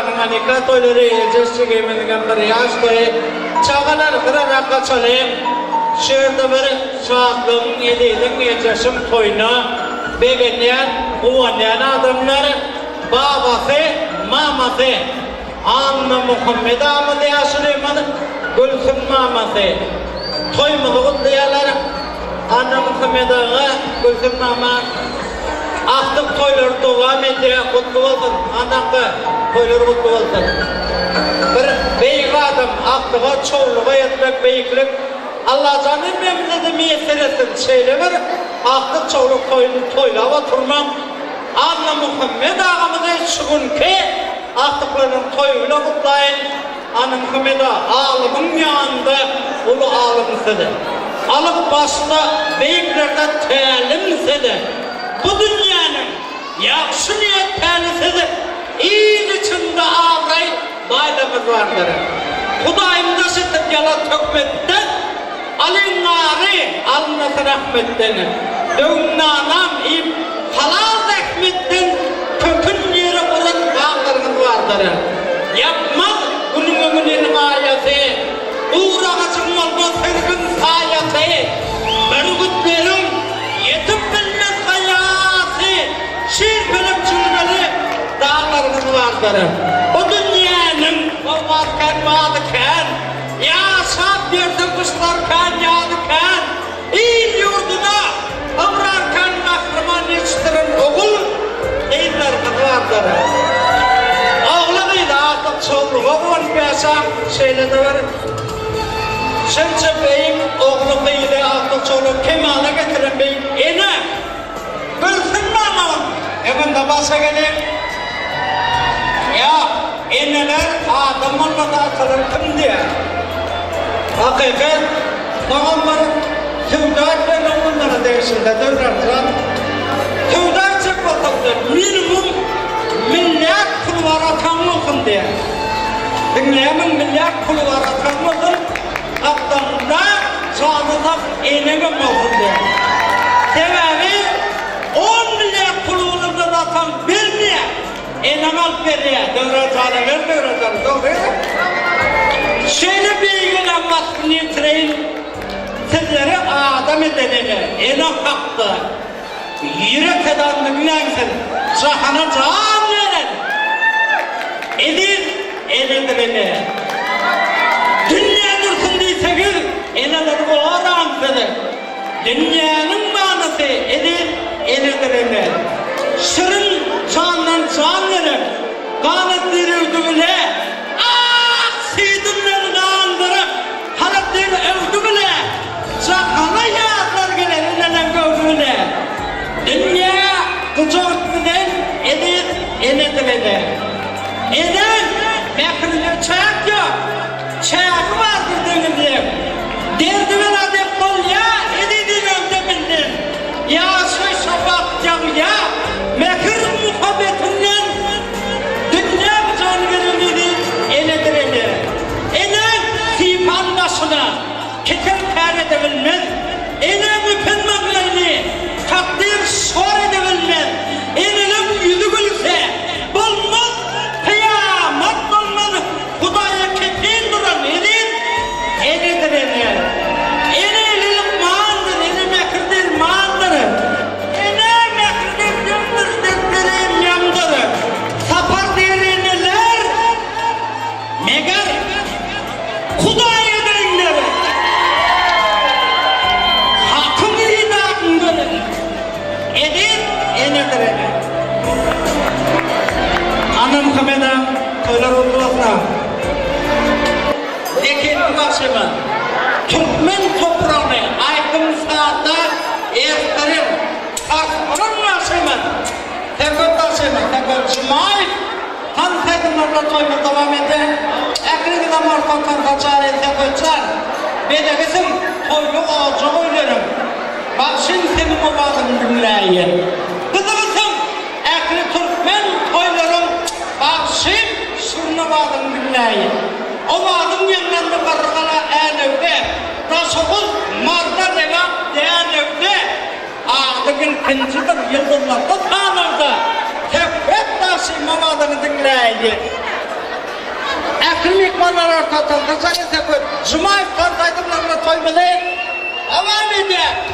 Çağanın anika toyları yiyeceğiz çekiminin bir yaş toyu. Çağalar kırarak kaçalayım. Şurada bir şahatlığın yediğinin yiyeceğim toyunu beğenleyen, uğurlayan adamlar babası, maması Anna Muhammed Ahmet Yaşlı'yman Gülsüm maması toyumuzu kutlayalar Anna Muhammed Ağa Gülsüm mama Aktık toyları devam ediyor, kutlu olsun. Anakı toyları kutlu olsun. Bir beyik adam aktığa, çoğuluğa yetmek beyiklik. Allah canım memnuniyeti miyesir etsin. Şeyle bir aktık çoğuluk toylava turmam. Anna Muhammed Ağamızın şugun ki aktıklarının toyuyla kutlayın. Anna Muhammed Ağa ağlımın yanında ulu ağlımsıdır. Alıp başta beyiklerde telimsidir. Bu dünyanın yakşı niyet tanesidir. İyin içinde ağrayıp bayramız vardır. Kudayım da şıtıp yala tökmetten, alın nari, alınası rahmetten, dövnanam ip, halal rahmetten, kökün yeri olan bağlarımız vardır. Yapmaz bunun ömürlerin ayası, uğrağacım olmaz her gün sayası, börgütlerim, yetim bilmez hayatı, şiir film cümleli dağlarımız vardır. O dünyanın vazken vadıken, yaşap yerden kuşlarken yadıken, il yurduna ömrarken mahruman yetiştiren oğul eylerimiz vardır. Oğlanıydı artık çolluğa olmayasa şeyle de var. Şence beyim oğlu beyle artık çolluğu kemale getiren beyim ene Gülsün mamam evinde başa gelip ya eneler adamlarla da atılır kim diye hakikat babamların tüvdağıt ve onlara değişinde dönerler tüvdağıt çıkmadıklar minimum milyar pul var atanlıkın diye dinleyemin milyar pul var atanlıkın aklında sağlık enegim olsun diye sebebi 10 milyar pulundan atan vermeye enem alıp veriyor devletane vermiyor doğru şöyle bir gün anlattığını yitireyim sizlere adam edenine enem hakkı yürek edanını bilensin cahana can veren edin edenlerine dünya dursun değilseniz eneleri oğransınız dünyanın manası edin enelerine şırın candan can verir kanıt verirdi bile seydinlerini andırıp halatları övdü bile cahana yağlar gelir eneden gördü bile dünya kucak bilen edin enelerine eden mekrinle çayak yok çayak vardır denildim derdi ben adep bol ya edin ömdebildim ya söz şafak cam ya mekir muhabbetinden dünya can verilmedi eledireli enen sipan başına keten kar edebilmez enen müpen mağlayını takdir sor edebilmez enelim yüzü gülse bulmaz kıyamet bulmaz Kudaya keten duran edin eledireli enelilik mağandır ene mekirdir mağandır Sapar değerliler megar Kudaya değerliler hakkın idakındır edin enedireli Anam Muhammed'e toylar oldularsa Zekin Ulaşımı Türkmen toprağını aydın saatte erterim Takırın Ulaşımı Tekrar taşıyma, tekrar cumay Tam tekrar toyma devam eden Ekrik damartan kaçar etse koçar Bede bizim toylu ağacı oylarım Bak şimdi senin o bağını dinleyin Kızımızım Ekrik Türkmen toylarım Bak şimdi şunu bağını dinleyin O bağın yanlarında karıkala en evde Taşokuz marda devam değen evde Ağdığın kıncıdır yıldızlarda tanırdı Tefret taşı mamadını dinleyin Bütün mehmanlar ortadan. Kısa ise bu. Cumayip Kartay'dımlarına toy bilen. Devam edin.